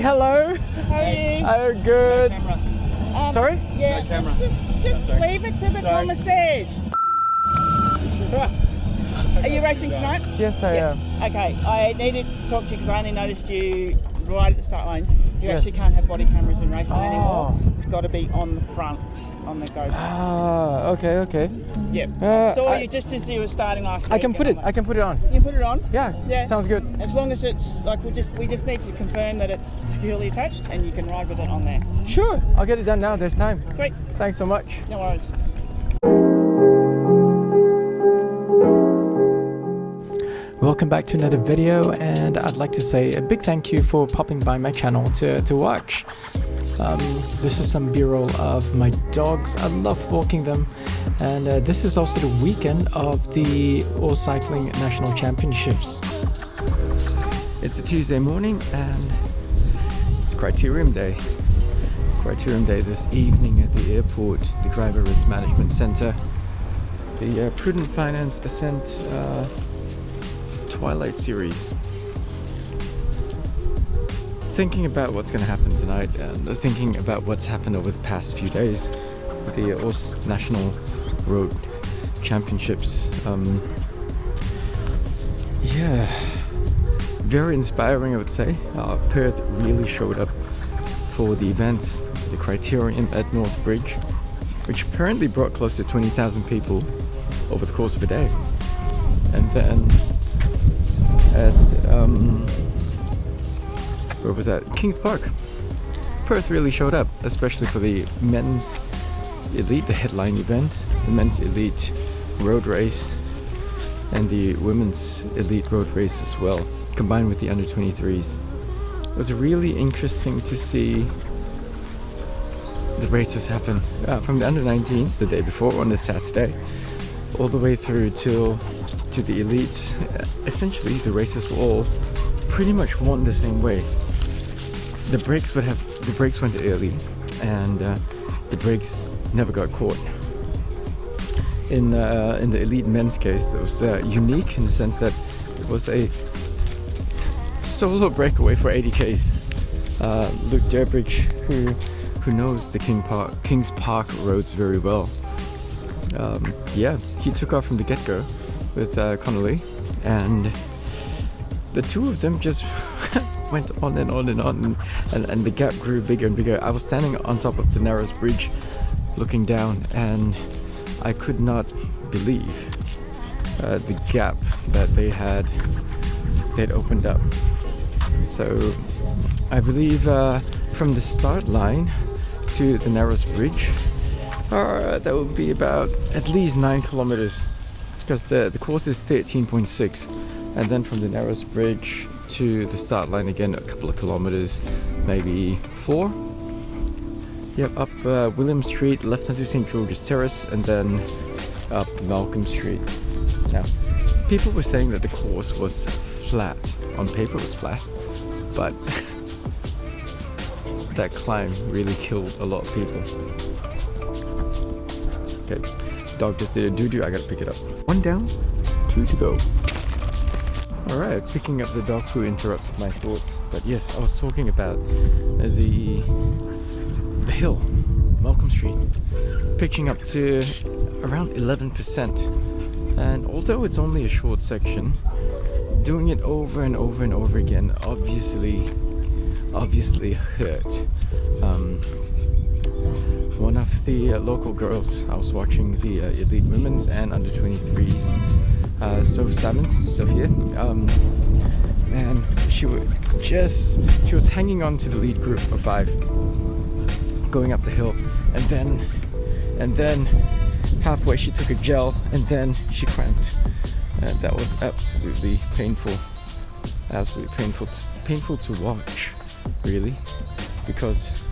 Hello. How are you? Oh, good. Sorry? Yeah, No camera. just leave it to the commissaires. Are you racing tonight? Yes, I am. Okay, I needed to talk to you because I only noticed you right at the start line. You Yes. actually can't have body cameras in racing Oh. anymore. It's got to be on the front, on the GoPro. Ah, okay. Yeah. Uh, I saw I- you just as you were starting last week. I can put it. and I'm I can put it on. like, you can put it on? Yeah. Sounds good. As long as it's like we just need to confirm that it's securely attached and you can ride with it on there. Sure. I'll get it done now. There's time. Sweet. Thanks so much. No worries. Welcome back to another video, and I'd like to say a big thank you for popping by my channel to watch. This is some b-roll of my dogs. I love walking them, and this is also the weekend of the All Cycling National Championships. It's a Tuesday morning and it's Criterium Day. Criterium Day this evening at the airport, the Driver Risk Management Center, the Prudent Finance Ascent Twilight series. Thinking about what's going to happen tonight and thinking about what's happened over the past few days with the AUS National Road Championships. Yeah, very inspiring, I would say. Perth really showed up for the events. The Criterium at North Bridge, which apparently brought close to 20,000 people over the course of a day. And then at where was that? Kings Park. Perth really showed up, especially for the men's elite, the headline event, the men's elite road race, and the women's elite road race as well, combined with the under 23s. It was really interesting to see the races happen from the under 19s the day before on the Saturday, all the way through to the elites. Essentially, the races were all pretty much won the same way. The brakes went early, and the brakes never got caught. In the elite men's case, it was unique in the sense that it was a solo breakaway for 80Ks. Luke Durbridge, who knows the Kings Park roads very well. He took off from the get-go with Connolly, and the two of them just went on and on and on, and the gap grew bigger and bigger. I was standing on top of the Narrows Bridge looking down, and I could not believe the gap that they'd opened up. So I believe from the start line to the Narrows Bridge that would be about at least 9 kilometers, because the course is 13.6, and then from the Narrows Bridge to the start line again a couple of kilometers, maybe 4. Yep, up William Street, left onto St. George's Terrace, and then up Malcolm Street. Now, people were saying that the course was flat. On paper it was flat, but that climb really killed a lot of people. Okay, dog just did a doo-doo, I gotta pick it up. 1 down, 2 to go. Alright, picking up the dog who interrupted my thoughts. But yes, I was talking about the hill, Malcolm Street, pitching up to around 11%. And although it's only a short section, doing it over and over and over again obviously hurt. One of the local girls, I was watching the elite women's and under 23s, Sophia, and she was hanging on to the lead group of 5 going up the hill, and then halfway she took a gel, and then she cramped, and that was absolutely painful to watch, really, because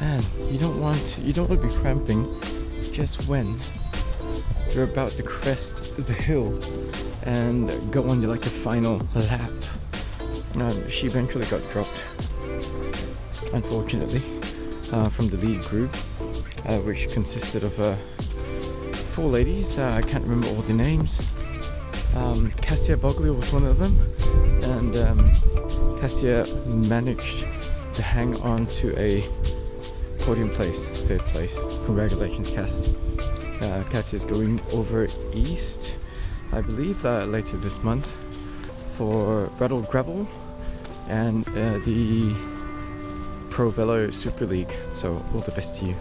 man, you don't want to be cramping just when you're about to crest the hill and go on like a final lap. She eventually got dropped, unfortunately, from the lead group, which consisted of 4 ladies. I can't remember all the names. Cassia Bogley was one of them, and Cassia managed to hang on to a podium place, 3rd place. Congratulations, Cass. Cassia is going over east, I believe, later this month for Rattle Gravel and the Pro Velo Super League. So all the best to you.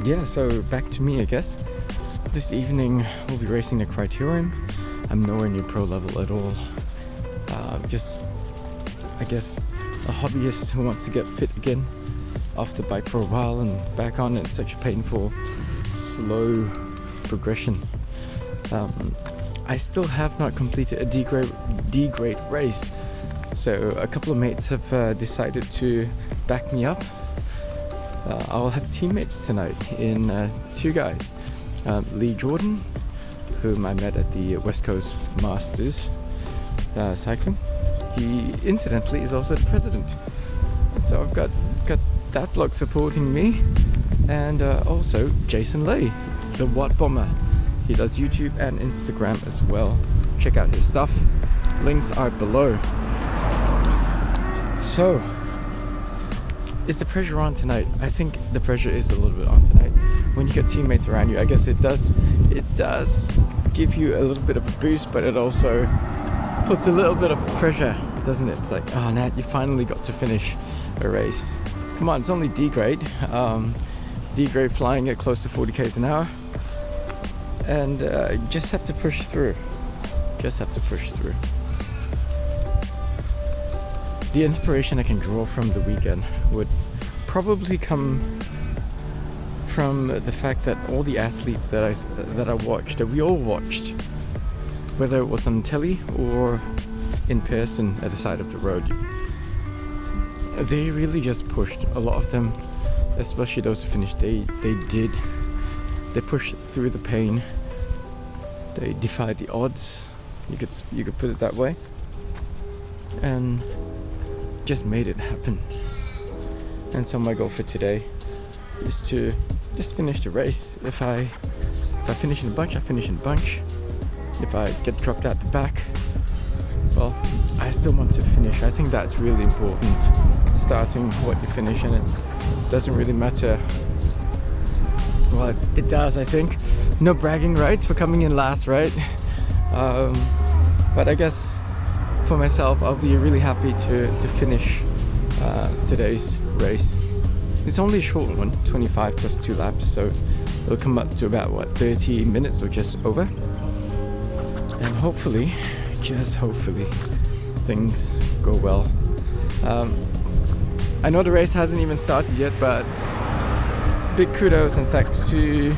Yeah, so back to me, I guess. This evening we'll be racing the Criterium. I'm nowhere near pro level at all. Just, I guess, a hobbyist who wants to get fit again off the bike for a while and back on. It's such a painful, slow progression. I still have not completed a D grade race, so a couple of mates have decided to back me up. I'll have teammates tonight in 2 guys. Lee Jordan, whom I met at the West Coast Masters cycling. He incidentally is also the president, so I've got that bloke supporting me, and also Jason Lay, the WattBomber. He does YouTube and Instagram as well. Check out his stuff. Links are below. So, is the pressure on tonight? I think the pressure is a little bit on tonight. When you get teammates around you, I guess it does give you a little bit of a boost, but it also puts a little bit of pressure, doesn't it? It's like, oh Nat, you finally got to finish a race. Come on, it's only D grade. D grade flying at close to 40 k's an hour. And you just have to push through. Just have to push through. The inspiration I can draw from the weekend would probably come from the fact that all the athletes that I watched, that we all watched, whether it was on telly or in person at the side of the road, they really just pushed. A lot of them, especially those who finished, they pushed through the pain. They defied the odds, you could put it that way, and just made it happen. And so my goal for today is to just finish the race. If I finish in a bunch, I finish in a bunch. If I get dropped out the back, well, I still want to finish. I think that's really important, starting what you finish, and it doesn't really matter. Well, it does, I think. No bragging rights for coming in last, right? But I guess for myself, I'll be really happy to finish today's race. It's only a short one, 25 plus 2 laps, so it'll come up to about 30 minutes or just over. And hopefully, just hopefully, things go well. I know the race hasn't even started yet, but big kudos and thanks to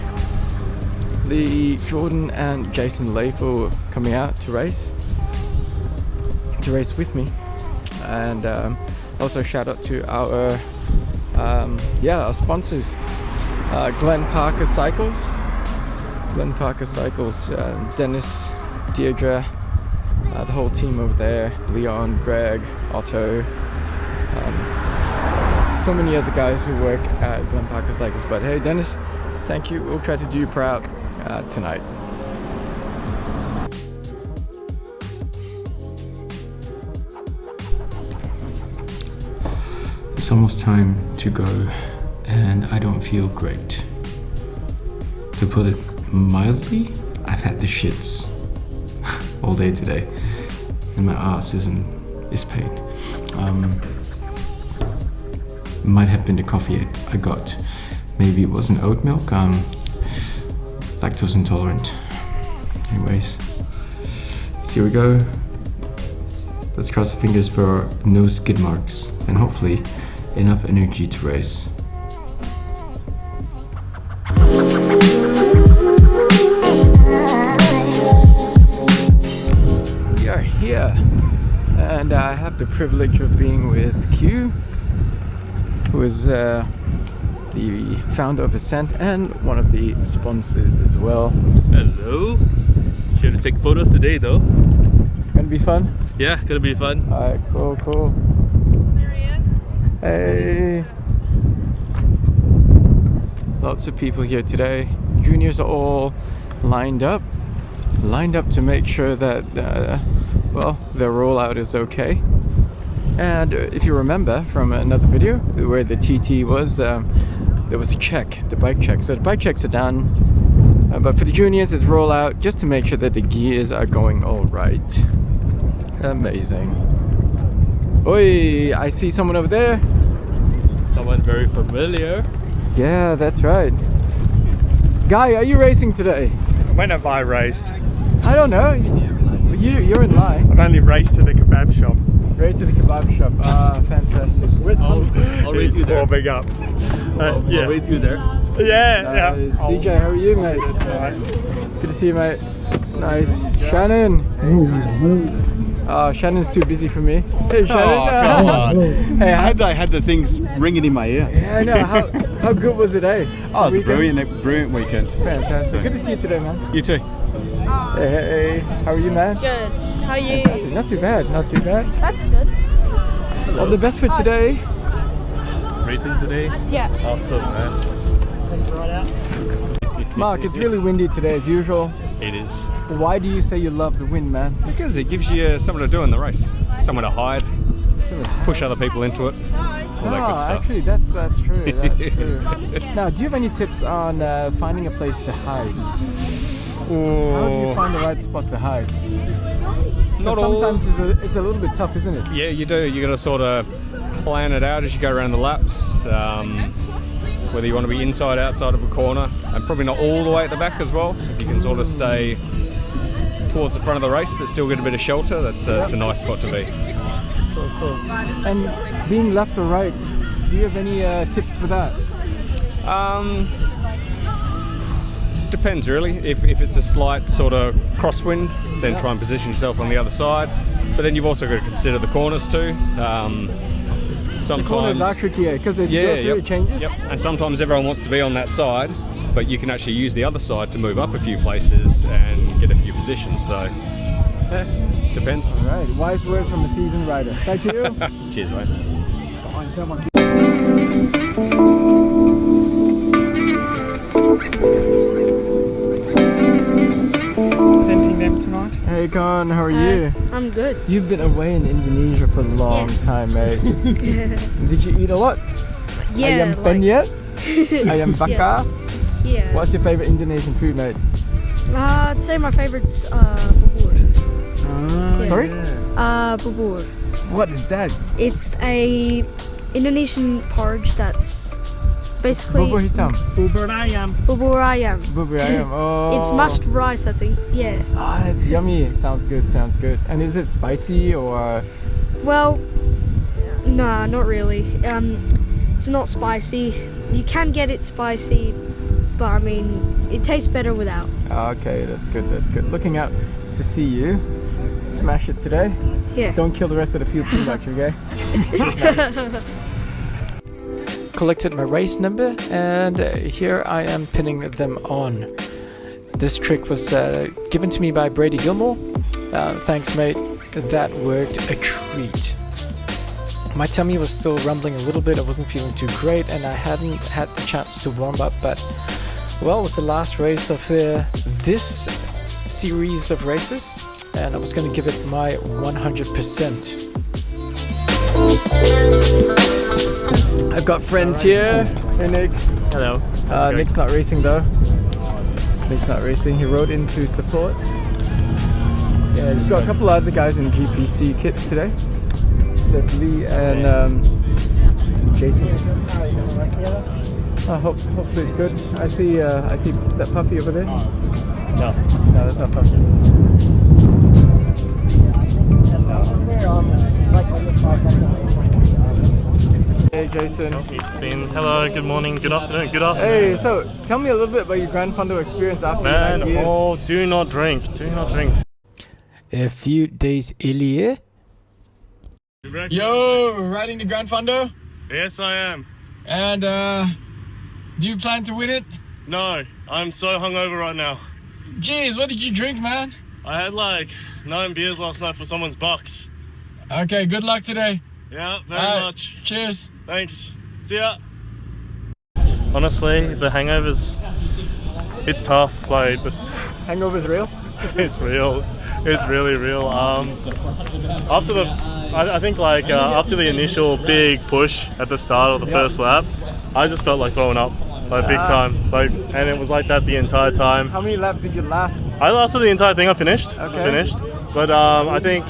Lee Jordan and Jason Lay for coming out to race with me. And also shout out to our sponsors, Glenn Parker Cycles, Dennis, Deirdre, the whole team over there, Leon, Greg, Otto, so many other guys who work at Glenn Parker Cycles. But hey, Dennis, thank you. We'll try to do you proud tonight. It's almost time to go, and I don't feel great. To put it mildly, I've had the shits all day today, and my ass is pain. Might have been the coffee I got. Maybe it wasn't oat milk. Lactose intolerant. Anyways, here we go. Let's cross the fingers for no skid marks and hopefully enough energy to race. We are here, and I have the privilege of being with Q, who is the founder of Ascent and one of the sponsors as well. Hello. Here to take photos today though. Gonna be fun? Yeah, gonna be fun. Alright, cool. There he is. Hey. Lots of people here today. Juniors are all lined up. lined up to make sure that, well, their rollout is okay. And if you remember from another video where the TT was, there was a check, the bike check. So the bike checks are done, but for the juniors it's rollout just to make sure that the gears are going all right. Amazing. Oi, I see someone over there. Someone very familiar. Yeah, that's right. Guy, are you racing today? When have I raced? I don't know. You're in line. I've only raced to the kebab shop. Race to the kebab shop. Ah, fantastic. Where's I'll race you there. Warming up. I'll race you there. Yeah, Nice. DJ, how are you, mate? Good to see you, mate. Nice. Shannon. Oh, Shannon's too busy for me. Hey, Shannon. Oh, come on. Hey, I had the things ringing in my ear. yeah, I know. How good was it, eh? Oh, it was a Weekend? brilliant weekend. Fantastic. Good to see you today, man. You too. Hey, how are you, man? Good. How are you? Fantastic. Not too bad. Not too bad. That's good. All the best for today. Racing today? Yeah. Awesome, man. Mark, it's really windy today as usual. It is. Why do you say you love the wind, man? Because it gives you something to do in the race. Somewhere to hide, push other people into it, all that good stuff. Actually, that's true. That's true. Now, do you have any tips on finding a place to hide? How do you find the right spot to hide? Not all. Sometimes it's a little bit tough, isn't it? Yeah, you do. You got to sort of plan it out as you go around the laps. Whether you want to be inside, outside of a corner, and probably not all the way at the back as well. If you can sort of stay towards the front of the race, but still get a bit of shelter, that's a nice spot to be. Cool. And being left or right, do you have any tips for that? Depends really. If it's a slight sort of crosswind, then try and position yourself on the other side. But then you've also got to consider the corners too. Sometimes The corners are tricky because as you go through, it changes. Yep. And sometimes everyone wants to be on that side, but you can actually use the other side to move up a few places and get a few positions. So, depends. All right, wise word from a seasoned rider. Thank you. Cheers, mate. Presenting them tonight. Hey, Con, how are you? I'm good. You've been away in Indonesia for a long Yes. time, mate. Did you eat a lot? Yeah. Ayam penyet? Ayam bakar? Yeah. What's your favorite Indonesian food, mate? I'd say my favorite's bubur. Sorry? Bubur. What is that? It's a Indonesian porridge that's basically Bubur hitam. Bubur ayam. bubur ayam. Bubur ayam. Oh. It's mashed rice, I think. Yeah. Ah, it's yummy. Sounds good. Sounds good. And is it spicy or? Well, nah, not really. It's not spicy. You can get it spicy, but I mean, it tastes better without. Okay, that's good. That's good. Looking out to see you smash it today. Yeah. Don't kill the rest of the field too much, okay? Collected my race number, and here I am pinning them on. This trick was given to me by Brady Gilmore. Thanks, mate. That worked a treat. My tummy was still rumbling a little bit. I wasn't feeling too great, and I hadn't had the chance to warm up, but well, it was the last race of this series of races, and I was going to give it my 100%. I've got friends here. Hey, Nick. Hello. Nick's not racing though. Nick's not racing. He rode in to support. Yeah, just got a couple other guys in GPC kit today. There's Lee and Jason. Hopefully it's good. I see that Puffy over there. No. No, that's not Puffy. Hey Jason. Hello, good morning, good afternoon, Hey, so tell me a little bit about your Grand Fondo experience after 9 years. Oh, do not drink. A few days earlier. Yo, riding the Grand Fondo? Yes, I am. And do you plan to win it? No, I'm so hungover right now. Jeez, what did you drink, man? I had like 9 beers last night for someone's bucks. Okay, good luck today. Yeah, very much. Cheers. Thanks. See ya. Honestly, the hangovers, it's tough. Like this. Hangover's real? It's real. It's really real. After the, I think like after the initial big push at the start of the first lap, I just felt like throwing up, like big time. Like, and it was like that the entire time. How many laps did you last? I lasted the entire thing. I finished. Okay. I finished. But I think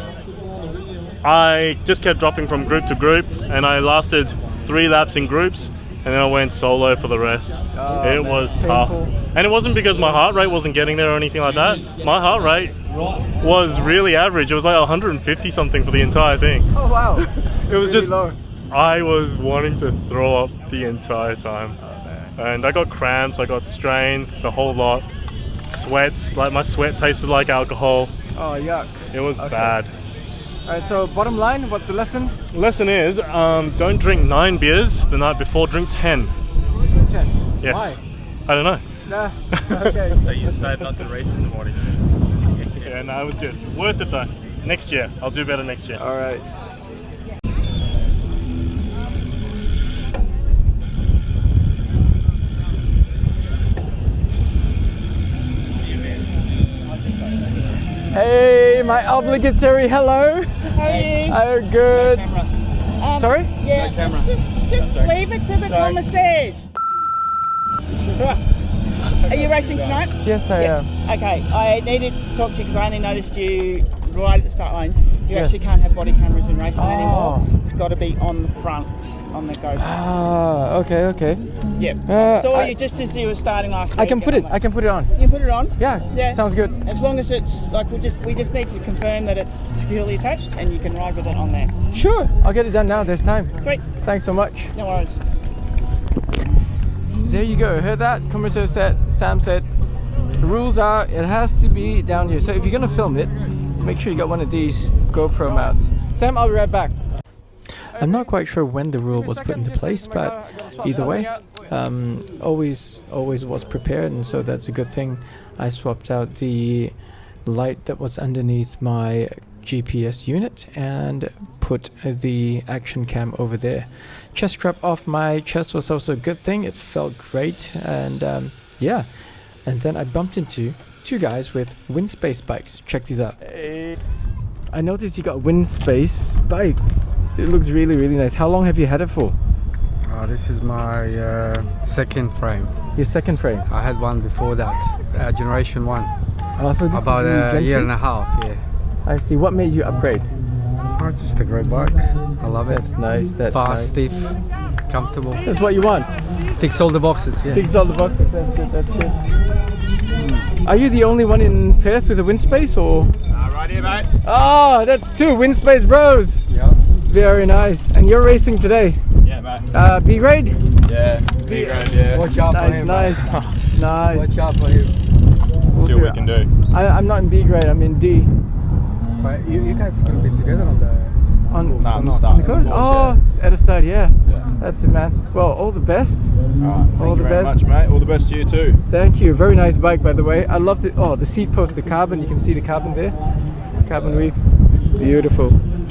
I just kept dropping from group to group, and I lasted 3 laps in groups, and then I went solo for the rest. It was tough. And it wasn't because my heart rate wasn't getting there or anything like that. My heart rate was really average. It was like 150 something for the entire thing. Oh wow. It was Really just, low. I was wanting to throw up the entire time. And I got cramps, I got strains, the whole lot. Sweats, like my sweat tasted like alcohol. Oh yuck. It was bad. Alright, so bottom line, what's the lesson? Lesson is, don't drink 9 beers the night before, drink 10. 10. Yes. Why? I don't know. Nah. Okay. So you decided not to race in the morning. Yeah, no, it was good. Worth it though. Next year, I'll do better next year. Alright. Hey, my obligatory hello. Hey. Oh, good. Sorry? Yeah, just leave it to the commissaires. Are you racing tonight? Yes, I am. Okay, I needed to talk to you because I only noticed you right at the start line. You Yes. actually can't have body cameras in racing anymore. Oh. It's got to be on the front, on the GoPro. Ah, okay. Yeah. Uh, I saw I- you just as you were starting last week. I can put it on. You can put it on? Yeah, sounds good. As long as it's like we just need to confirm that it's securely attached and you can ride with it on there. Sure, I'll get it done now. There's time. Sweet. Thanks so much. No worries. There you go. Heard that? Commercial said, Sam said, the rules are it has to be down here. So if you're gonna film it, make sure you got one of these GoPro mounts. Sam, I'll be right back. I'm not quite sure when the rule was put into place, but either way, always was prepared, and so that's a good thing. I swapped out the light that was underneath my GPS unit and put the action cam over there. Chest strap off my chest was also a good thing. It felt great, and yeah. And then I bumped into 2 guys with Winspace bikes. Check these out. I noticed you got a Winspace bike. It looks really nice. How long have you had it for? This is my second frame. Your second frame? I had one before that, generation 1. So this About is the a Gen year 2? and a half, yeah. I see. What made you upgrade? Oh, it's just a great bike. I love it. That's nice. That's Fast, nice. stiff, comfortable. That's what you want. Ticks all the boxes, yeah. Ticks all the boxes. That's good. Are you the only one in Perth with a Winspace, or? Right here, mate. Oh, that's 2 Winspace bros. Yeah. Very nice. And you're racing today? Yeah, mate. B grade? Yeah, big round, yeah. Watch out for him. Nice. Nice. Watch out for him. See what we can do. I'm not in B grade. I'm in D. But you guys are going to be together on the... On No, I'm not. starting. the course? At the start, yeah. That's it, man. Well, all the best. Alright, All thank the you very best. much, mate. All the best to you too. Thank you. Very nice bike, by the way. I loved it. Oh, the seat post, the carbon. You can see the carbon there. Carbon weave. Beautiful.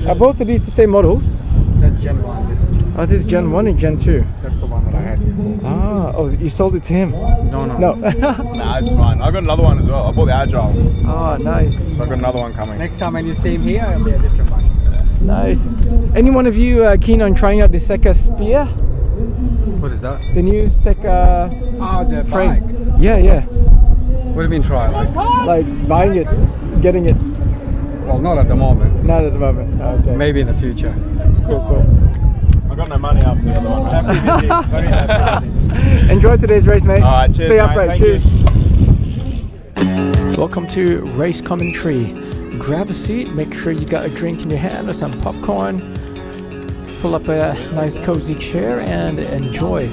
Are both of these the same models? That's Gen 1. This is Gen 1 and Gen 2. That's the one that I had before. Ah, oh, you sold it to him? No. No. Nah, it's fine. I got another one as well. I bought the Agile, Oh, nice. so I've got another one coming. Next time when you see him here, it'll be a different one. Nice. Any one of you keen on trying out the Seca Spear? What is that? The new Seca The frame? bike. Yeah. What do you mean try? Like buying it, getting it. Well, not at the moment. Not at the moment. Okay. Maybe in the future. Cool. I got no money after the other one. Mate. Very happy. Enjoy today's race, mate. Alright, cheers, Stay mate. upright. Thank Cheers. Welcome to Race Commentary. Grab a seat, make sure you got a drink in your hand or some popcorn. Pull up a nice cozy chair and enjoy.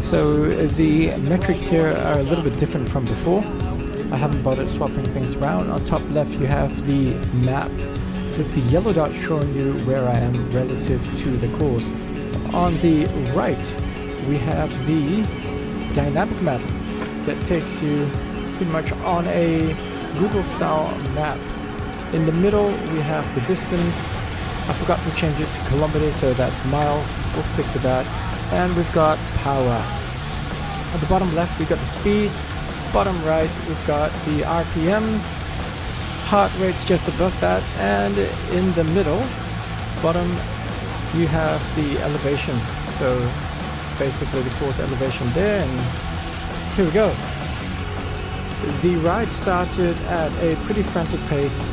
So the metrics here are a little bit different from before. I haven't bothered swapping things around. On top left you have the map with the yellow dot showing you where I am relative to the course. On the right we have the dynamic map that takes you pretty much on a Google style map. In the middle we have the distance. I forgot to change it to kilometers, so that's miles. We'll stick with that. And we've got power. At the bottom left we've got the speed. Bottom right we've got the RPMs. heart rate's just above that, and in the middle, bottom, you have the elevation. So basically the course elevation there, and here we go. The ride started at a pretty frantic pace,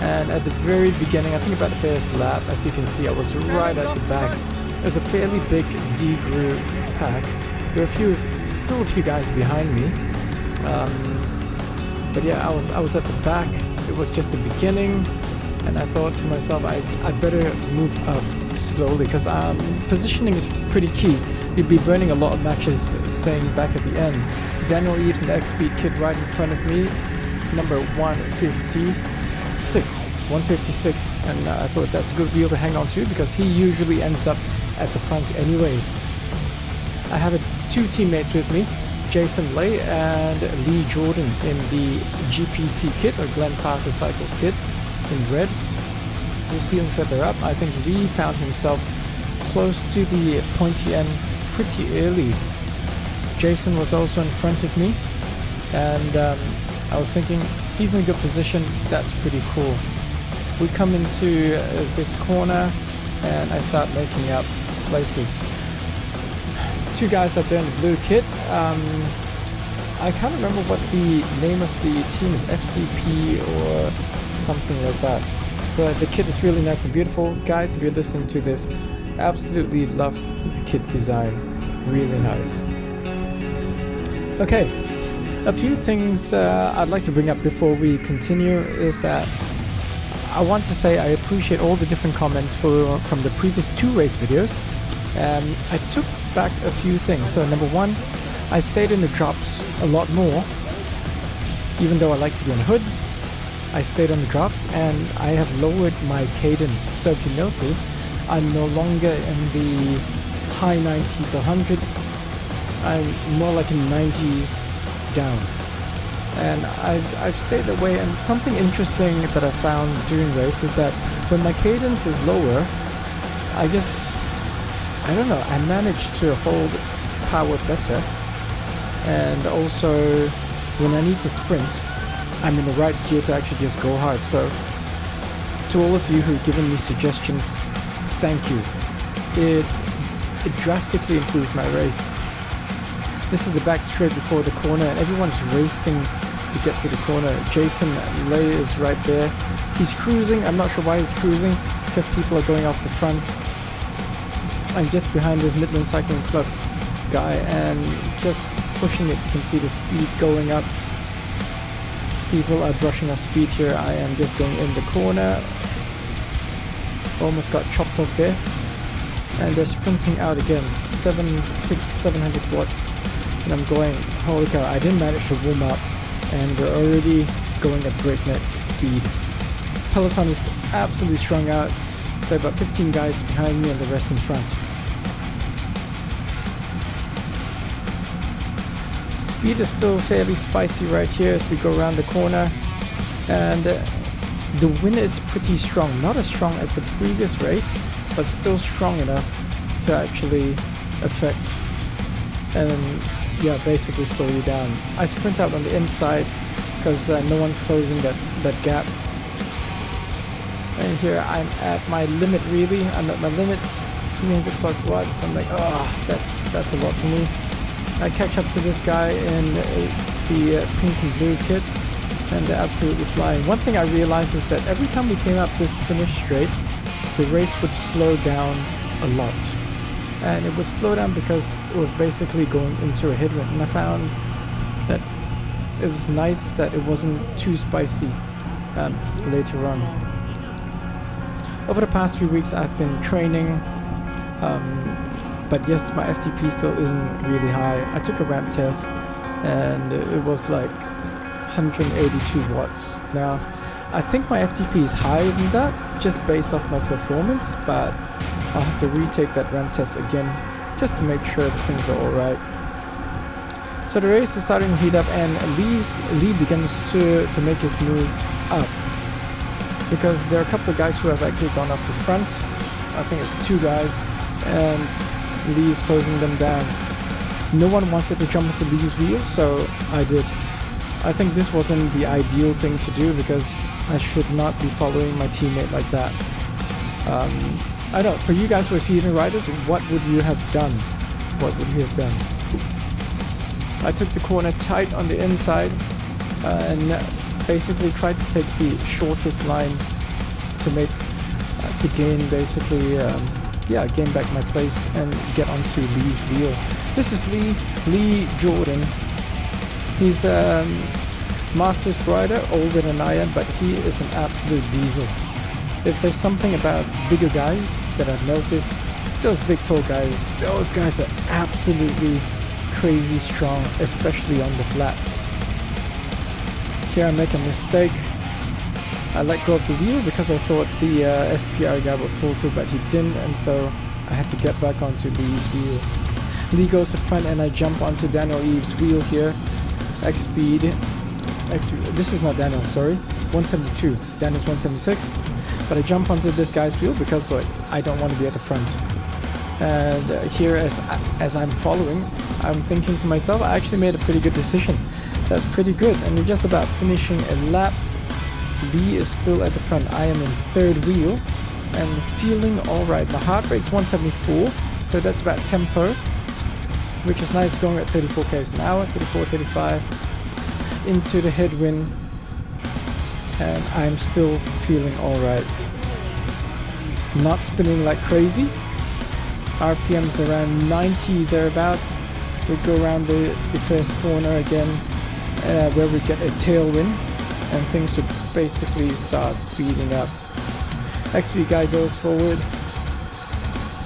and at the very beginning, I think about the first lap, as you can see, I was right at the back. There's a fairly big D group pack. There are still a few guys behind me, but yeah, I was at the back. It was just the beginning, and I thought to myself, I better move up slowly, because positioning is pretty key. You'd be burning a lot of matches staying back at the end. Daniel Eves and the X-Speed kid right in front of me, number 156, and I thought that's a good wheel to hang on to, because he usually ends up at the front anyways. I have two teammates with me, Jason Lay and Lee Jordan in the GPC kit, or Glenn Parker Cycles kit, in red. We'll see him further up. I think Lee found himself close to the pointy end pretty early. Jason was also in front of me, and I was thinking, he's in a good position, that's pretty cool. We come into this corner, and I start making up places. Two guys up there in the blue kit. I can't remember what the name of the team is, FCP or something like that. But the kit is really nice and beautiful. Guys, if you're listening to this, absolutely love the kit design. Really nice. Okay, a few things I'd like to bring up before we continue is that I want to say I appreciate all the different comments from the previous two race videos. I took back a few things. So number one, I stayed in the drops a lot more, even though I like to be on hoods. I stayed on the drops, and I have lowered my cadence. So if you notice, I'm no longer in the high 90s or 100s. I'm more like in 90s down. And I've stayed that way. And something interesting that I found during race is that when my cadence is lower, I don't know, I managed to hold power better, and also when I need to sprint, I'm in the right gear to actually just go hard. So to all of you who've given me suggestions, thank you. It drastically improved my race. This is the back straight before the corner, and everyone's racing to get to the corner. Jason Lay is right there. He's cruising. I'm not sure why he's cruising, because people are going off the front. I'm just behind this Midland Cycling Club guy and just pushing it. You can see the speed going up. People are brushing off speed here. I am just going in the corner. Almost got chopped off there. And they're sprinting out again. 700 watts. And I'm going, holy cow, I didn't manage to warm up. And we're already going at breakneck speed. Peloton is absolutely strung out. There are about 15 guys behind me and the rest in front. Speed is still fairly spicy right here as we go around the corner, and the wind is pretty strong. Not as strong as the previous race, but still strong enough to actually affect and basically slow you down. I sprint out on the inside because no one's closing that gap. And here I'm at my limit really. I'm at my limit, 300 plus watts. I'm like, oh, that's a lot for me. I catch up to this guy in the pink and blue kit, and they're absolutely flying. One thing I realized is that every time we came up this finish straight, the race would slow down a lot. And it would slow down because it was basically going into a headwind. And I found that it was nice that it wasn't too spicy later on. Over the past few weeks I've been training, but yes, my FTP still isn't really high. I took a ramp test and it was like 182 watts. Now, I think my FTP is higher than that, just based off my performance, but I'll have to retake that ramp test again, just to make sure that things are alright. So the race is starting to heat up, and Lee begins to make his move up. Because there are a couple of guys who have actually gone off the front. I think it's two guys, and Lee's closing them down. No one wanted to jump into Lee's wheel, so I did. I think this wasn't the ideal thing to do because I should not be following my teammate like that. I don't. For you guys who are seasoned riders, what would you have done? What would you have done? I took the corner tight on the inside and basically tried to take the shortest line to make to gain basically gain back my place and get onto Lee's wheel. This is Lee Jordan. He's a Masters rider, older than I am, but he is an absolute diesel. If there's something about bigger guys that I've noticed, those big tall guys, those guys are absolutely crazy strong, especially on the flats. Here I make a mistake. I let go of the wheel because I thought the SPR guy would pull through, but he didn't, and so I had to get back onto Lee's wheel. Lee goes to front and I jump onto Daniel Eve's wheel here. X-speed. This is not Daniel, sorry. 172. Daniel's 176. But I jump onto this guy's wheel because I don't want to be at the front. And here as I'm following, I'm thinking to myself, I actually made a pretty good decision. That's pretty good. And we're just about finishing a lap. Lee is still at the front. I am in third wheel and feeling alright. My heart rate's 174, so that's about tempo, which is nice, going at 34 km an hour, 34, 35, into the headwind, and I'm still feeling alright. Not spinning like crazy. RPM's around 90 thereabouts. We go around the first corner again, where we get a tailwind, and things would basically start speeding up. XP guy goes forward.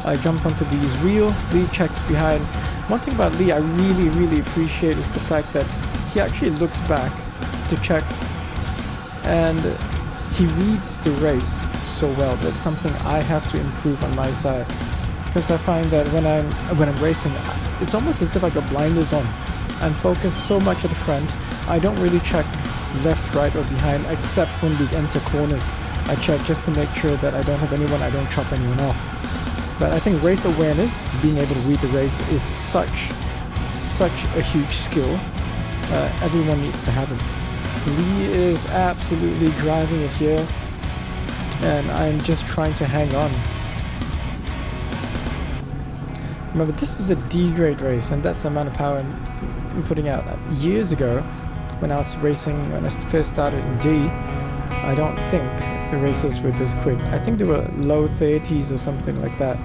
I jump onto Lee's wheel. Lee checks behind. One thing about Lee I really appreciate is the fact that he actually looks back to check, and he reads the race so well. That's something I have to improve on my side, because I find that when I'm racing, it's almost as if I got blinders on. I'm focused so much at the front, I don't really check left, right or behind, except when we enter corners. I check just to make sure that I don't have anyone, I don't chop anyone off. But I think race awareness, being able to read the race, is such a huge skill. Everyone needs to have it. Lee is absolutely driving it here, and I'm just trying to hang on. Remember, this is a D grade race, and that's the amount of power I'm putting out. Years ago, when I was racing, when I first started in D, I don't think the races were this quick. I think they were low 30s or something like that.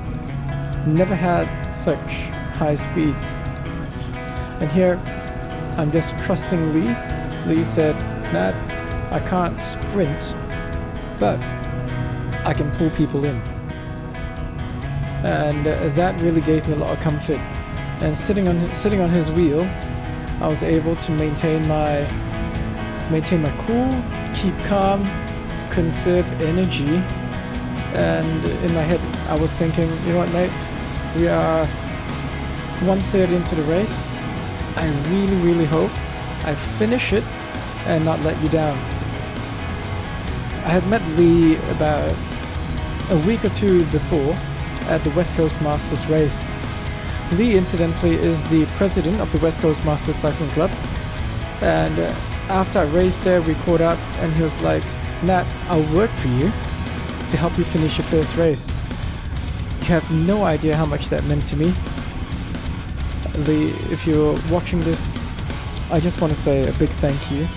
Never had such high speeds. And here, I'm just trusting Lee. Lee said, Nat, I can't sprint, but I can pull people in. And that really gave me a lot of comfort. And sitting on his wheel, I was able to maintain my cool, keep calm, conserve energy. And in my head, I was thinking, you know what, mate? We are 1/3 into the race. I really hope I finish it and not let you down. I had met Lee about a week or two before at the West Coast Masters race. Lee, incidentally, is the president of the West Coast Masters Cycling Club. And after I raced there, we caught up, and he was like, Nat, I'll work for you to help you finish your first race. You have no idea how much that meant to me. Lee, if you're watching this, I just want to say a big thank you.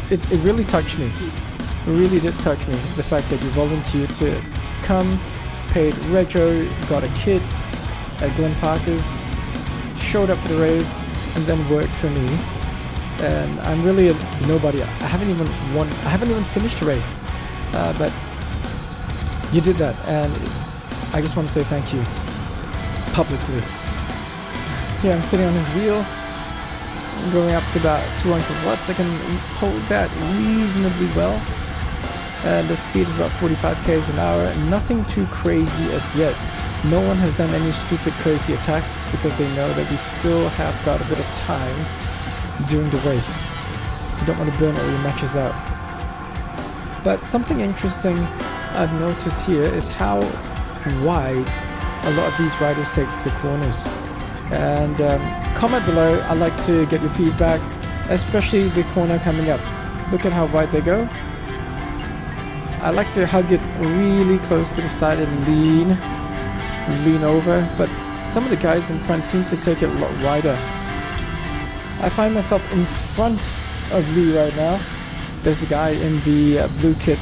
It really touched me. It really did touch me. The fact that you volunteered to come, paid rego, got a kit at Glen Parker's, showed up for the race, and then worked for me. And I'm really a nobody. I haven't even finished the race, but you did that, and I just want to say thank you publicly. Here I'm sitting on his wheel, going up to about 200 watts. I can hold that reasonably well. And the speed is about 45 km an hour. Nothing too crazy as yet. No one has done any stupid crazy attacks because they know that we still have got a bit of time during the race. You don't want to burn all your matches out. But something interesting I've noticed here is how wide a lot of these riders take the corners. And comment below. I'd like to get your feedback, especially the corner coming up. Look at how wide they go. I like to hug it really close to the side and lean over, but some of the guys in front seem to take it a lot wider. I find myself in front of Lee right now. There's the guy in the blue kit,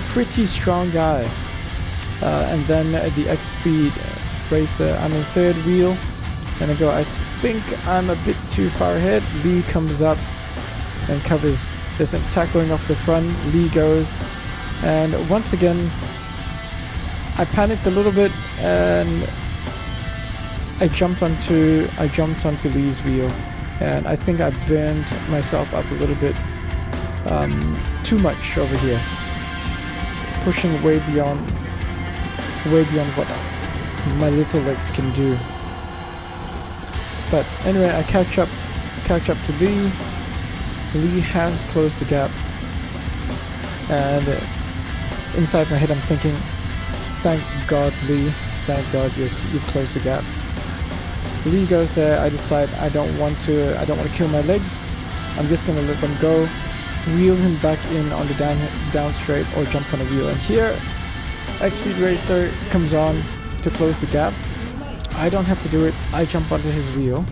pretty strong guy. And then the X-Speed racer, I'm in third wheel, and I go, I think I'm a bit too far ahead. Lee comes up and covers. There's an attack going off the front, Lee goes, and once again, I panicked a little bit, and I jumped onto Lee's wheel, and I think I burned myself up a little bit too much over here, pushing way beyond what my little legs can do. But anyway, I catch up to Lee. Lee has closed the gap, and inside my head I'm thinking, thank God, Lee, thank God you've closed the gap. Lee goes there. I decide I don't want to kill my legs. I'm just gonna let them go, wheel him back in on the down straight, or jump on a wheel. And here, X-Speed Racer comes on to close the gap. I don't have to do it. I jump onto his wheel,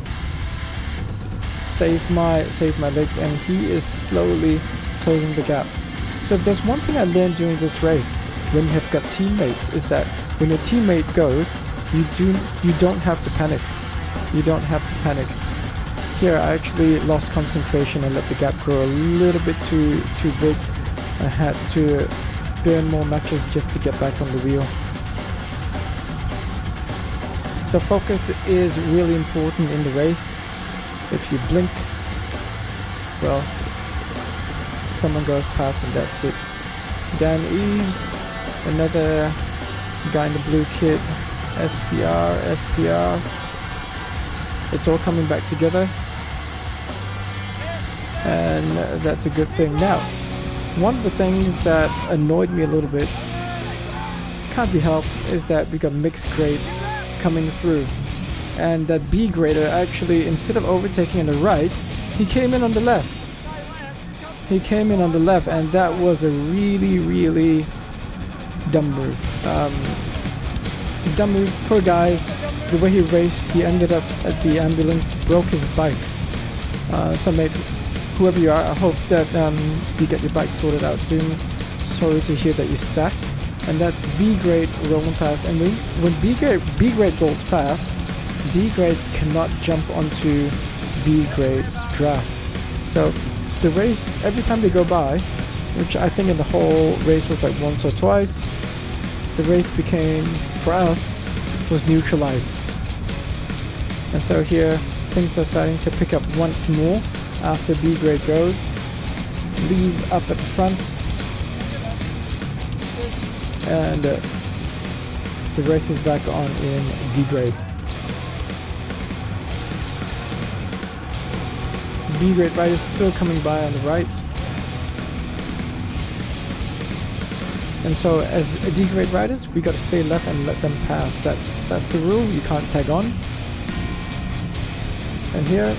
save my legs, and he is slowly closing the gap. So if there's one thing I learned during this race, when you have got teammates, is that when your teammate goes, you don't have to panic. You don't have to panic. Here I actually lost concentration and let the gap grow a little bit too big. I had to burn more matches just to get back on the wheel. So focus is really important in the race. If you blink, well, someone goes past and that's it. Dan Eves, another guy in the blue kit, SPR. It's all coming back together, and that's a good thing. Now, one of the things that annoyed me a little bit, can't be helped, is that we got mixed grades coming through, and that B grader actually, instead of overtaking on the right, he came in on the left. And that was a really dumb move. Poor guy. The way he raced, he ended up at the ambulance, broke his bike. So maybe, whoever you are, I hope that you get your bike sorted out soon. Sorry to hear that you stacked. And that's B grade rolling past. And when B grade rolls past, D grade cannot jump onto B grade's draft. So the race, every time they go by, which I think in the whole race was like once or twice, the race became, for us, was neutralized. And so here things are starting to pick up once more after B grade goes. Lee's up at the front, and the race is back on in D grade. B grade riders still coming by on the right. And so as D grade riders, we gotta stay left and let them pass. That's the rule. You can't tag on. And here,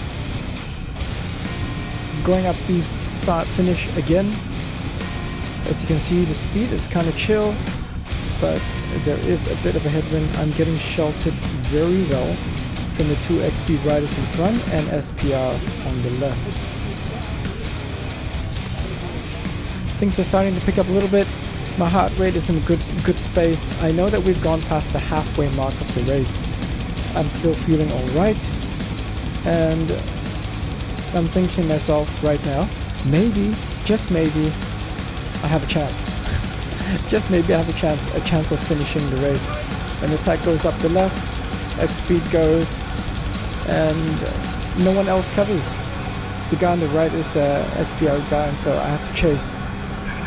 going up the start finish again. As you can see, the speed is kind of chill, but there is a bit of a headwind. I'm getting sheltered very well from the two X-Speed riders in front and SPR on the left. Things are starting to pick up a little bit. My heart rate is in a good space. I know that we've gone past the halfway mark of the race. I'm still feeling alright, and I'm thinking to myself right now, maybe, just maybe, I have a chance. Just maybe I have a chance of finishing the race. An attack goes up the left, X-Speed goes, and no one else covers. The guy on the right is a SPR guy, and so I have to chase.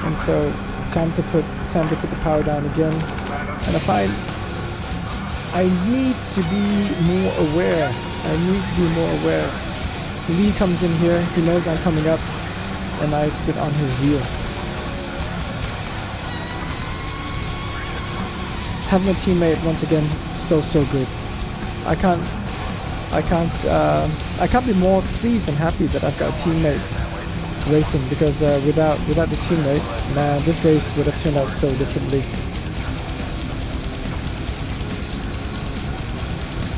And so time to put the power down again. And I find I need to be more aware. Lee comes in here, he knows I'm coming up, and I sit on his wheel. Having a teammate, once again, so good. I can't I can't be more pleased and happy that I've got a teammate racing, because without the teammate, man, this race would have turned out so differently.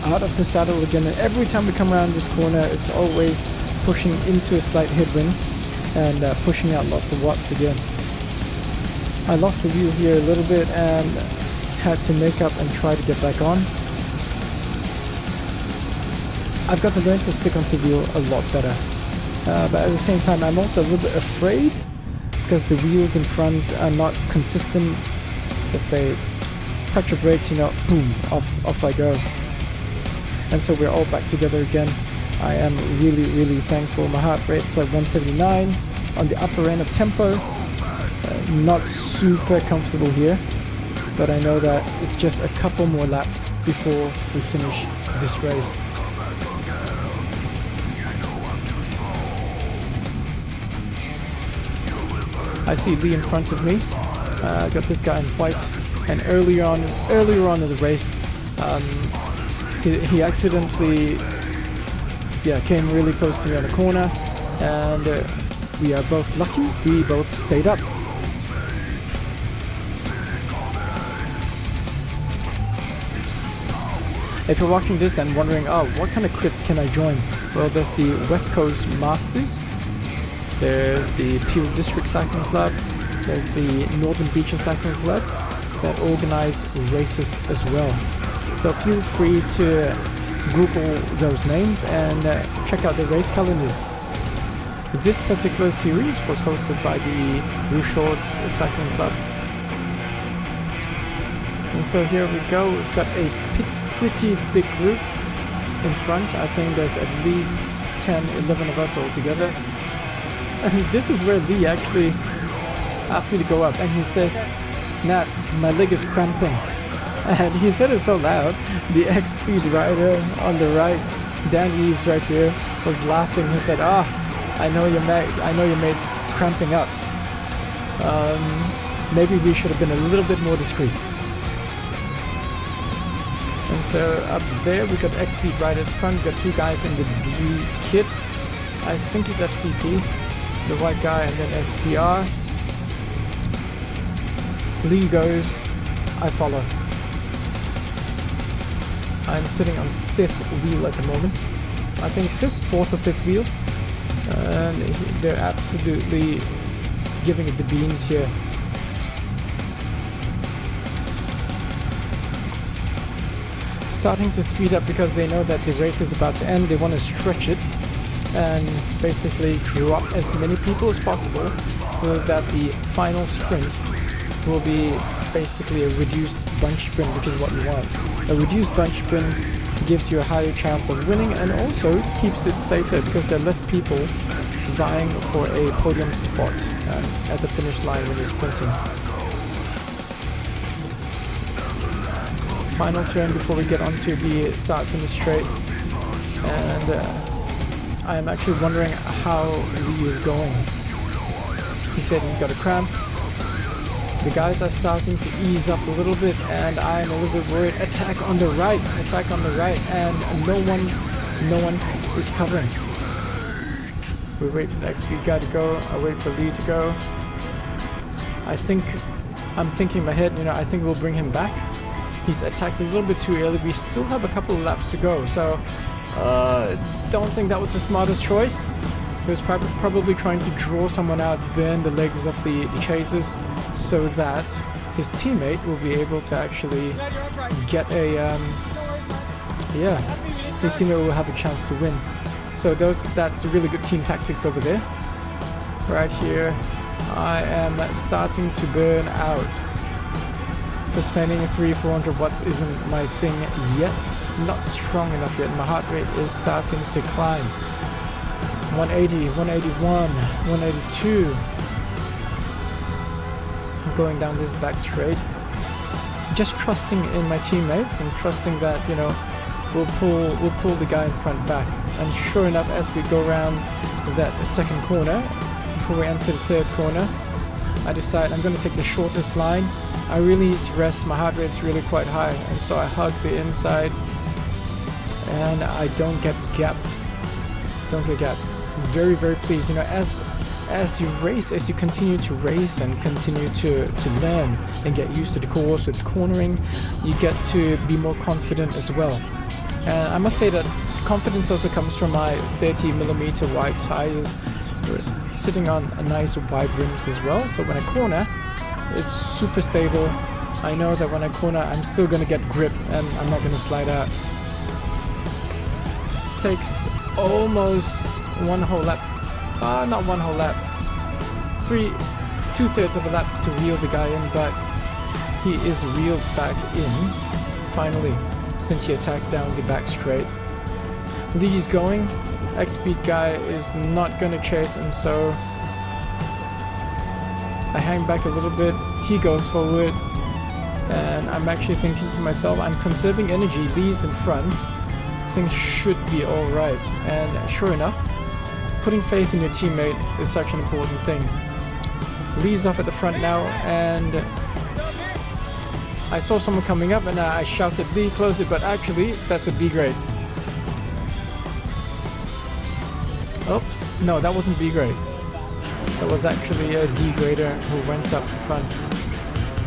Out of the saddle again, and every time we come around this corner, it's always pushing into a slight headwind and pushing out lots of watts again. I lost the wheel here a little bit and had to make up and try to get back on. I've got to learn to stick onto the wheel a lot better. But at the same time, I'm also a little bit afraid because the wheels in front are not consistent. If they touch a brakes, you know, boom, off I go. And so we're all back together again. I am really, really thankful. My heart rate's like 179 on the upper end of tempo. Not super comfortable here, but I know that it's just a couple more laps before we finish this race. I see Lee in front of me. Got this guy in white, and earlier on in the race, he accidentally, came really close to me on the corner, and we are both lucky. We both stayed up. If you're watching this and wondering, oh, what kind of crits can I join? Well, there's the West Coast Masters. There's the Peel District Cycling Club. There's the Northern Beaches Cycling Club that organize races as well. So feel free to Google those names and check out the race calendars. This particular series was hosted by the Blue Shorts Cycling Club. And so here we go. We've got a pretty big group in front. I think there's at least 10, 11 of us all together. And this is where Lee actually asked me to go up, and he says, Nat, my leg is cramping. And he said it so loud, the ex-speed rider on the right, Dan Eves right here, was laughing. He said, I know your mate's cramping up. Maybe we should have been a little bit more discreet. And so up there we got ex-speed rider at the front. We got two guys in the blue kit. I think it's FCP. The white guy, and then SPR. Lee goes, I follow. I'm sitting on 5th wheel at the moment. I think it's 4th or 5th wheel. And they're absolutely giving it the beans here. Starting to speed up because they know that the race is about to end. They want to stretch it and basically drop as many people as possible so that the final sprint will be basically a reduced bunch sprint, which is what you want. A reduced bunch sprint gives you a higher chance of winning and also keeps it safer because there are less people vying for a podium spot at the finish line when you're sprinting. Final turn before we get onto the start-finish straight, and I am actually wondering how Lee is going. He said he's got a cramp. The guys are starting to ease up a little bit, and I am a little bit worried. Attack on the right, and no one is covering. We wait for the X-Speed guy to go. I wait for Lee to go. I'm thinking in my head, I think we'll bring him back. He's attacked a little bit too early. We still have a couple of laps to go, so don't think that was the smartest choice. He was probably trying to draw someone out, burn the legs of the chasers, so that his teammate will be able to actually get a his teammate will have a chance to win. So that's really good team tactics over there. Right here, I am starting to burn out. Sustaining 300-400 watts isn't my thing yet. Not strong enough yet. My heart rate is starting to climb. 180, 181, 182. I'm going down this back straight. Just trusting in my teammates and trusting that, we'll pull the guy in front back. And sure enough, as we go around that second corner, before we enter the third corner, I decide I'm going to take the shortest line. I really need to rest. My heart rate's really quite high, and so I hug the inside and I don't get gapped. Don't get gapped. Very, very pleased. You know, as you race, as you continue to race and continue to learn and get used to the course with cornering, you get to be more confident as well. And I must say that confidence also comes from my 30mm wide tires, sitting on a nice wide rims as well. So when I corner, it's super stable. I know that when I corner, I'm still gonna get grip and I'm not gonna slide out. Takes almost one whole lap. Not one whole lap. 2/3 of a lap to reel the guy in, but he is reeled back in finally, since he attacked down the back straight. Lee's going. X-Speed guy is not gonna chase, and so I hang back a little bit. He goes forward, and I'm actually thinking to myself, I'm conserving energy. Lee's in front. Things should be all right. And sure enough, putting faith in your teammate is such an important thing. Lee's off at the front now, and I saw someone coming up, and I shouted, "Lee, close it!" But actually, that's a B grade. Oops, no, that wasn't B grade. That was actually a D grader who went up front.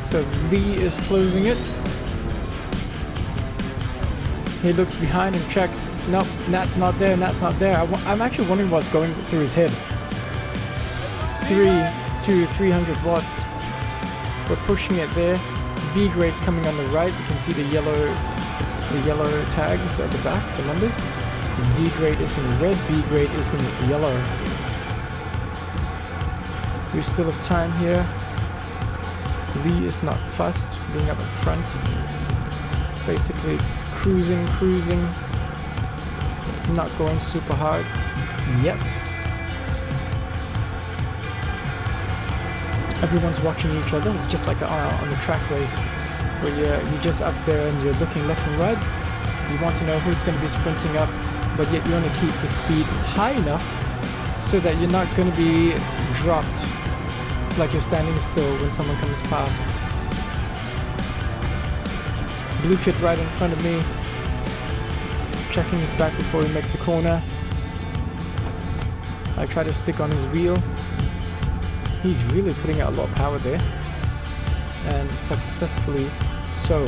So Lee is closing it. He looks behind and checks. Nope, Nat's not there, Nat's not there. I'm actually wondering what's going through his head. 300 watts. We're pushing it there. B grade's coming on the right. You can see the yellow tags at the back, the numbers. D grade is in red, B grade is in yellow. We still have time here. Lee is not fussed being up at front. Basically cruising, not going super hard yet. Everyone's watching each other. It's just like on the track race where you're just up there and you're looking left and right. You want to know who's going to be sprinting up, but yet you want to keep the speed high enough so that you're not going to be dropped like you're standing still when someone comes past. Blue kid right in front of me, checking his back before we make the corner. I try to stick on his wheel. He's really putting out a lot of power there, and successfully so.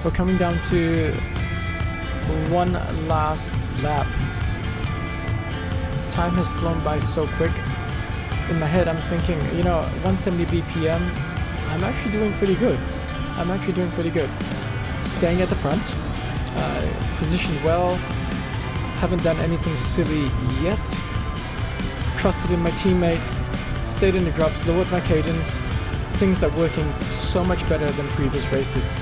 We're coming down to one last lap. Time has flown by so quick. In my head I'm thinking, you know, 170 BPM, I'm actually doing pretty good. Staying at the front, positioned well, haven't done anything silly yet. Trusted in my teammates, stayed in the drops, lowered my cadence. Things are working so much better than previous races.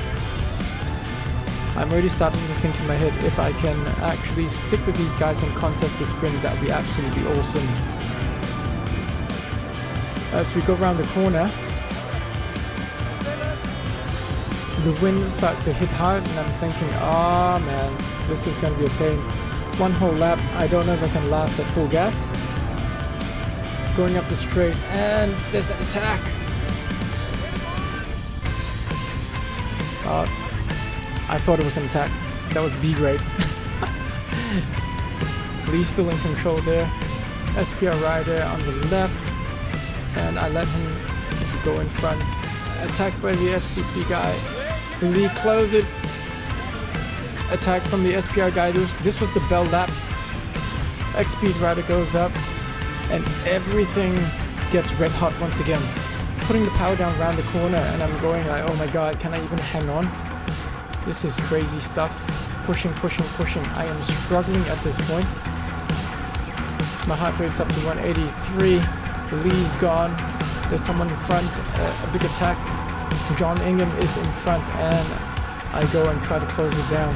I'm already starting to think in my head, if I can actually stick with these guys and contest the sprint, that would be absolutely awesome. As we go around the corner, the wind starts to hit hard, and I'm thinking, oh man, this is going to be a pain. One whole lap, I don't know if I can last at full gas. Going up the straight, and there's an attack. I thought it was an attack. That was B grade. Lee's still in control there. SPR rider on the left, and I let him go in front. Attacked by the FCP guy. Lee close it. Attack from the SPR guy. This was the bell lap. X-Speed rider goes up, and everything gets red hot once again. Putting the power down around the corner, and I'm going like, oh my god, can I even hang on? This is crazy stuff. Pushing. I am struggling at this point. My heart rate's up to 183. Lee's gone. There's someone in front. A big attack. John Ingham is in front, and I go and try to close it down.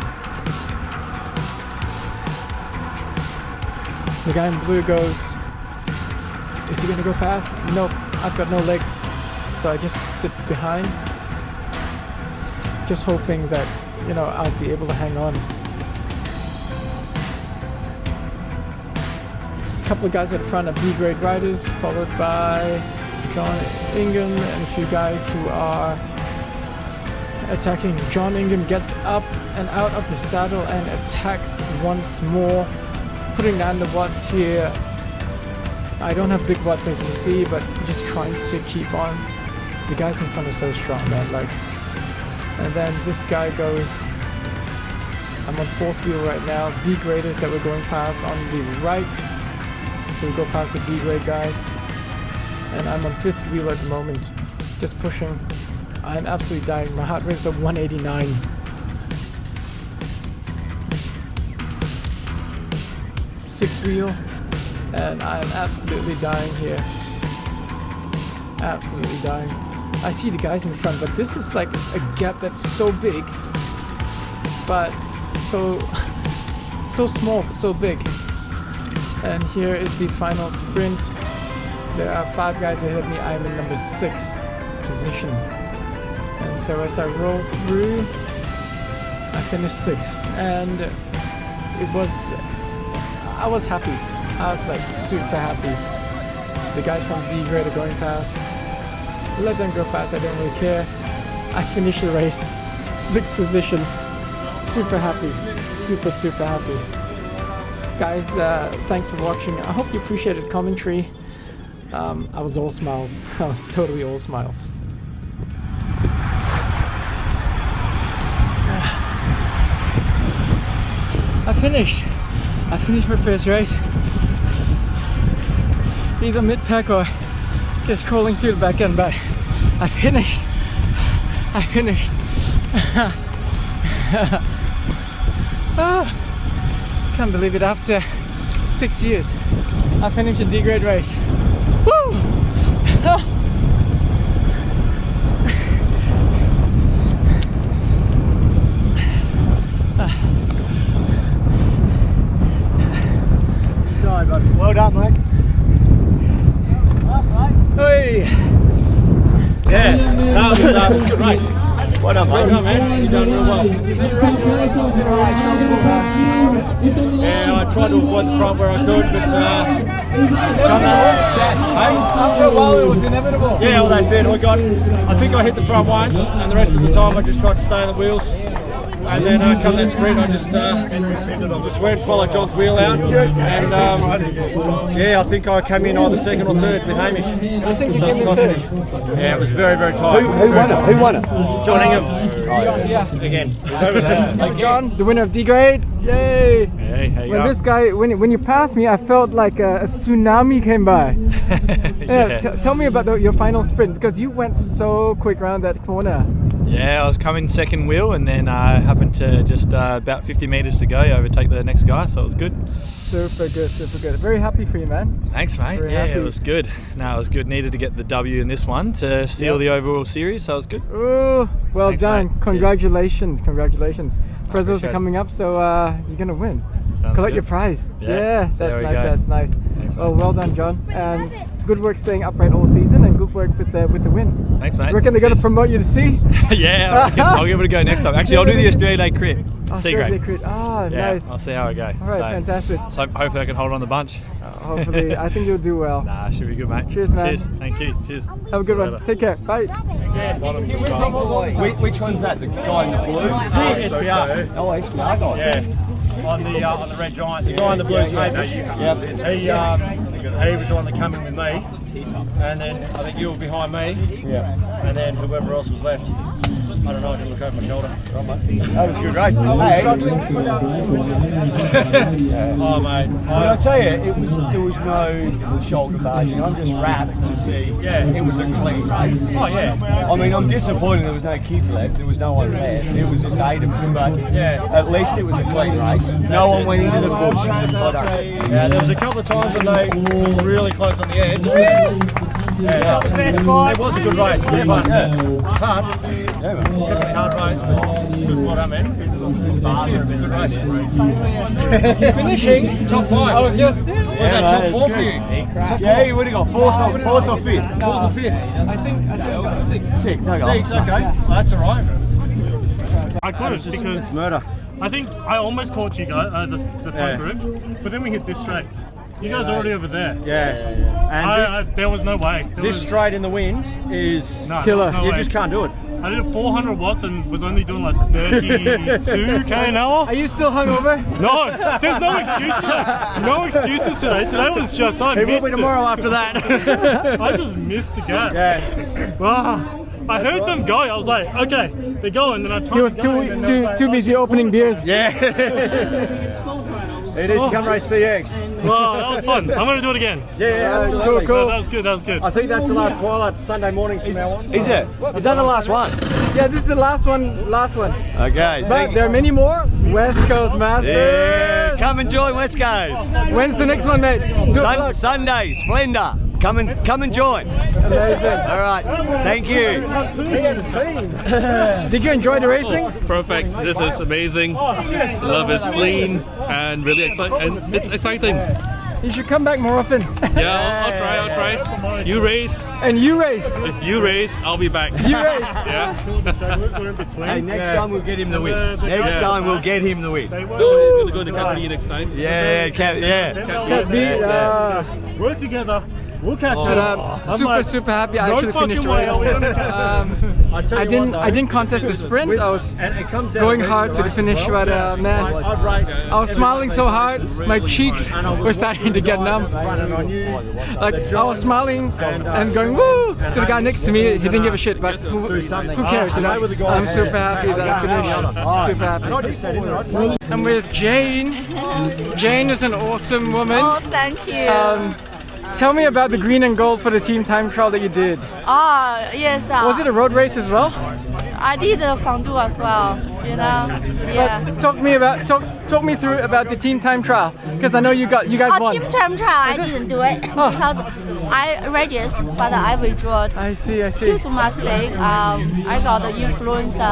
The guy in blue goes, is he gonna go past? Nope, I've got no legs. So I just sit behind, just hoping that, you know, I'll be able to hang on. A couple of guys at the front are B-grade riders, followed by John Ingham and a few guys who are attacking. John Ingham gets up and out of the saddle and attacks once more, putting down the watts here. I don't have big watts as you see, but just trying to keep on. The guys in front are so strong, man. Like, and then this guy goes. I'm on 4th wheel right now. B graders that we're going past on the right. So we go past the B grade guys. And I'm on 5th wheel at the moment. Just pushing. I'm absolutely dying. My heart rate is at 189. Sixth wheel. And I'm absolutely dying here. Absolutely dying. I see the guys in front, but this is like a gap that's so big. But so small, but so big. And here is the final sprint. There are 5 guys ahead of me. I'm in number 6 position. And so as I roll through, I finished 6th. And I was happy. I was like super happy. The guys from B grade are going past. Let them go past, I don't really care. I finished the race, 6th position. Super happy, super happy. Guys, thanks for watching. I hope you appreciated commentary. I was all smiles. I was totally all smiles. I finished my first race. Either mid-pack or just crawling through the back end, but I finished. Can't believe it, after 6 years I finished a D grade race. Woo! Sorry, buddy. Well done, mate. Hey! Yeah, that was a good race. Well done, mate. Well done, man. You've done real well. Yeah, I tried to avoid the front where I could, but After a while it was inevitable. yeah, well that's it. I think I hit the front once, and the rest of the time I just tried to stay on the wheels. And then come that sprint, I just went, followed John's wheel out, and yeah, I think I came in either 2nd or 3rd with Hamish. I think you came in 3rd. Yeah, it was very tight. Who won it? John Ingham. John, yeah. Again. Like John, the winner of D grade. Yay! Hey, how you When going? this guy, when you passed me, I felt like a tsunami came by. Yeah. Tell me about your final sprint, because you went so quick around that corner. Yeah, I was coming 2nd wheel, and then I happened to just about 50 metres to go overtake the next guy, so it was good. Super good. Very happy for you, man. Thanks, mate. Very yeah, happy. it was good. No, it was good. Needed to get the W in this one to steal the overall series, so it was good. Oh, well Thanks, done. mate. Congratulations. Prezos appreciate are coming up, so you're going to win. Sounds Collect good. your prize. Yeah, that's there we nice. go. That's nice. Thanks, Oh, mate. well done, John. And good work staying upright all season, and good work with the win. Thanks, mate. You reckon they're going to Cheers. promote you to C? Yeah, I reckon I'll give it a go next time. Actually, I'll do the Australia Day crit. C grade. Oh, Yeah, nice. I'll see how I go. All right, fantastic. So hopefully I can hold on the bunch. Hopefully, I think you'll do well. Nah, should be good, mate. Cheers, man. Cheers. Thank you. Cheers. Have a good one. Take care. Bye. Which one's that? The guy in the blue? SPR. Oh, SPR guy. Yeah. On the red giant. The guy in the blue's Hamish. Yeah. He was the one that came in with me, and then I think you were behind me. Yeah. And then whoever else was left. I don't know, I didn't look over my shoulder. That was a good race. Hey. Oh, mate. I'll tell you, there was no shoulder barging. I'm just rapt to see. Yeah. It was a clean race. Oh, yeah. I mean, I'm disappointed there was no kids left. There was no one there. It was just 8 of us, but at least it was a clean race. No one went into the bush. Yeah, there was a couple of times when they were really close on the edge. Yeah, it was a good race. Good fun. Hard. Yeah, man. Definitely hard race, but it's good. Well done, man. Good race. Finishing Top 5. I was just. Was that top 4 for you? Yeah, you would have got 4th or 5th. 4th or 5th? I think I got 6. 6th, no go. 6, okay. Well, that's alright. I couldn't because Murder. I think I almost caught you guys, the front group, but then we hit this straight. You guys are already over there. Yeah. And There was no way. this straight in the wind is no, killer. no you way. just can't do it. I did 400 watts and was only doing like 32k an hour. Are you still hungover? No, there's no excuse today. No excuses today. Today was just I It will missed be tomorrow after that. I just missed the gap. Yeah. I heard them go. I was like, okay, they go, and then I tried. He was too busy opening beers. Yeah. It is to come race CX. Wow, that was fun. I'm gonna do it again. Yeah, absolutely. cool. That was good. That was good. I think that's the last Twilight Sunday mornings from now on. Is it? Is that the last one? Yeah, this is the last one. Okay. But there are many more. West Coast Masters. Yeah, come and join West Coast. When's the next one, mate? Sunday, Splendor. Come and join. Amazing. All right. Thank you. Did you enjoy the racing? Perfect. This is amazing. Love is clean and really exciting. And it's exciting. You should come back more often. Yeah, I'll try. You race. And you race. If you race, I'll be back. You race. Yeah. Hey, next time we'll get him the win. Next time we'll get him the win. Oh, he's gonna go to Cat B next time. Yeah. Cat B. We're together. We'll catch But super happy I actually finished the race. I didn't contest the sprint. I was going hard to the finish, but man, I was smiling so hard, my cheeks were starting to get numb. Like I was smiling and going woo to the guy next to me. He didn't give a shit, but who cares? You know, I'm super happy that I finished. Super happy. I'm with Jane. Jane is an awesome woman. Oh, thank you. Tell me about the green and gold for the team time trial that you did. Oh, yes. Was it a road race as well? I did a fondue as well, you know. Yeah. But talk me through about the team time trial, because I know you guys won. Team time trial, I didn't do it because I registered, but I withdrew. I see. Due to my sake, I got the influenza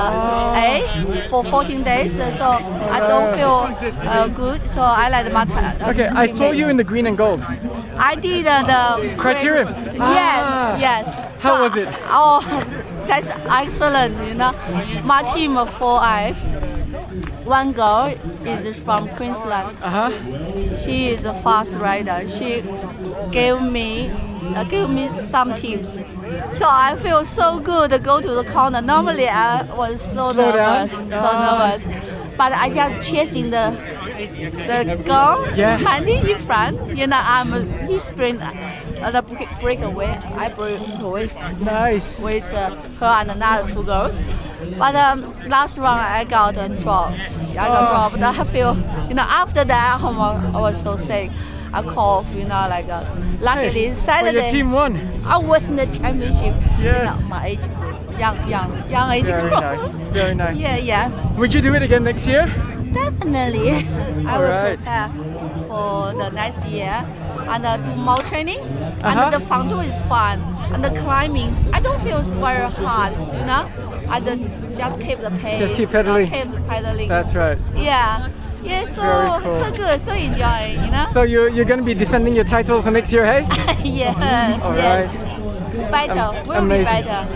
A for 14 days, so I don't feel good. So I let my Okay, I saw you in the green and gold. I did the Criterium. Yes. How was it? Oh, that's excellent. You know, my team of 4F. One girl is from Queensland. She is a fast rider. She gave me some tips. So I feel so good to go to the corner. Normally I was so nervous. But I just chasing the girl, Mandy in front. You know, he sprint the breakaway. I break away with her and another two girls. But last round I got dropped. I feel, you know, after that I was so sick. I cough, you know, like luckily Saturday. Your team won. I won the championship. Yes. You know, my age, young age group. Very nice. Yeah. Would you do it again next year? Definitely. I will prepare for the next year and do more training. And the fondue is fun. And the climbing, I don't feel it's very hard, you know. I just keep the pace. Just keep pedaling. Keep pedaling. That's right. Yeah, so good, so enjoying, you know. So you're going to be defending your title for next year, hey? Yes. Better. We'll be better.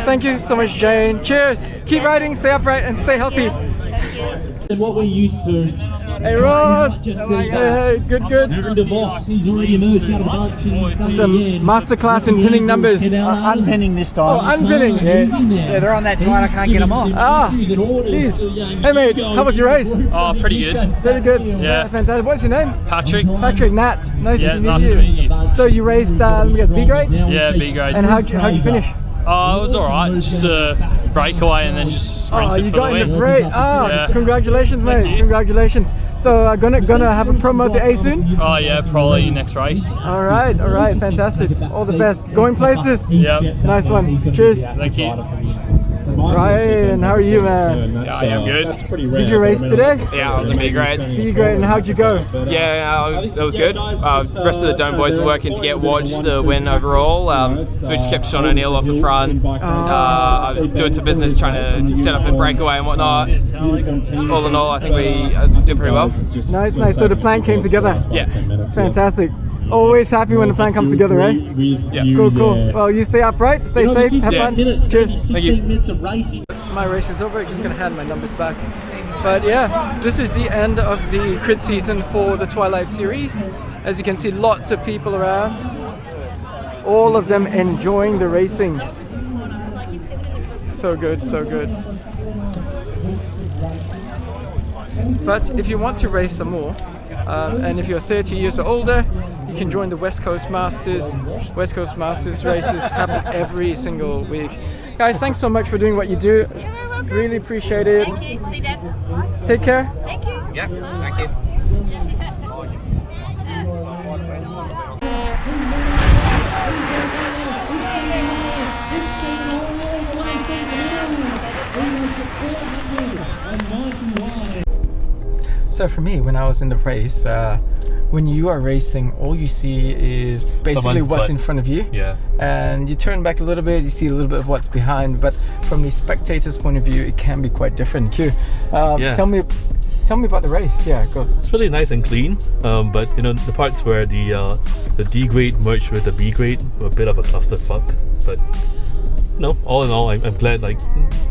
Thank you so much, Jane. Cheers. Keep riding, stay upright, and stay healthy. Thank you. And what we're used to. Hey Ross! Hey, good. Aaron DeVos, he's already emerged out of the bunch. That's a masterclass in pinning numbers. Unpinning this time. Oh, unpinning. Yeah, they're on that tight, I can't get them off. Jeez. Hey mate, how was your race? Oh, pretty good. Very good. Yeah. Fantastic. What's your name? Patrick. Patrick, Nat. Nice to meet you. you. So you raced, B grade? Yeah, B grade. And how'd you finish? Oh, it was alright. Just a breakaway and then just sprinted you for got the win. in the break. Congratulations, mate. Congratulations. So gonna have a promo to A soon? Oh yeah, probably next race. All right, fantastic. All the best. Going places. Yep. Nice one. Cheers. Thank you. Ryan, how are you, man? Yeah, I am good. Did you race today? Yeah, I was in B grade. B grade, and how'd you go? Yeah, it was good. The rest of the Dome boys were working to get Wodge the win overall, so we just kept Sean O'Neill off the front. I was doing some business trying to set up a breakaway and whatnot. All in all, I think we did pretty well. Nice. So the plan came together? Yeah. Fantastic. Always happy when the plan comes together, eh? Yeah. Cool. Well, you stay upright, stay safe, have fun. Cheers. Thank you. My race is over, just gonna hand my numbers back. But yeah, this is the end of the crit season for the Twilight series. As you can see, lots of people around. All of them enjoying the racing. So good, so good. But if you want to race some more, and if you're 30 years or older, you can join the West Coast Masters. West Coast Masters races happen every single week. Guys, thanks so much for doing what you do. Really appreciate it. Thank you. See you then. Take care. Thank you. Yeah, thank you. So for me, when I was in the race, when you are racing, all you see is basically Someone's what's butt. in front of you. Yeah. And you turn back a little bit, you see a little bit of what's behind. But from the spectator's point of view, it can be quite different. Q, Yeah. tell me about the race. Yeah, go. It's really nice and clean, but you know the parts where the D grade merged with the B grade were a bit of a clusterfuck. But you know, all in all, I'm glad. Like,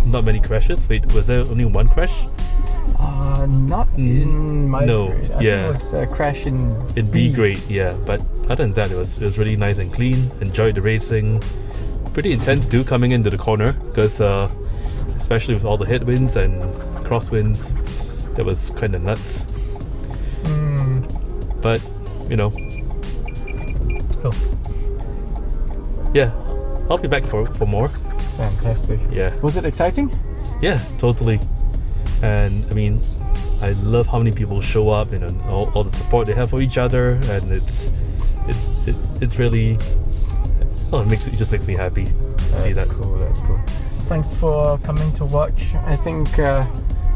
not many crashes. Wait, was there only one crash? Not in my grade. I think yeah. it was a crash in B grade, yeah. But other than that, it was really nice and clean. Enjoyed the racing. Pretty intense too, coming into the corner, because especially with all the headwinds and crosswinds, that was kind of nuts. But you know, yeah, I'll be back for more. Fantastic. Yeah. Was it exciting? Yeah, totally. And I mean, I love how many people show up and all the support they have for each other, and it's really, it just makes me happy to see that. Cool. That's cool. Thanks for coming to watch. I think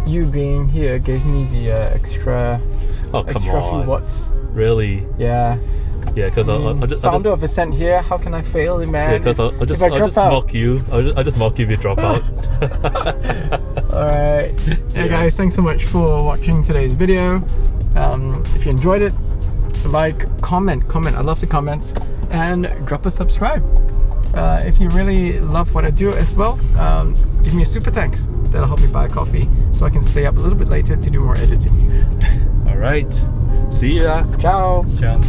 you being here gave me the extra few watts. Really? Yeah. Yeah, because I'll just founder of Ascent here. How can I fail, man? Yeah, because I'll just mock you. I'll just mock you if you drop out. Alright. Yeah, guys, thanks so much for watching today's video. If you enjoyed it, like, comment. I love the comments. And drop a subscribe. If you really love what I do as well, give me a super thanks. That'll help me buy a coffee so I can stay up a little bit later to do more editing. Alright. See ya. Ciao. Ciao.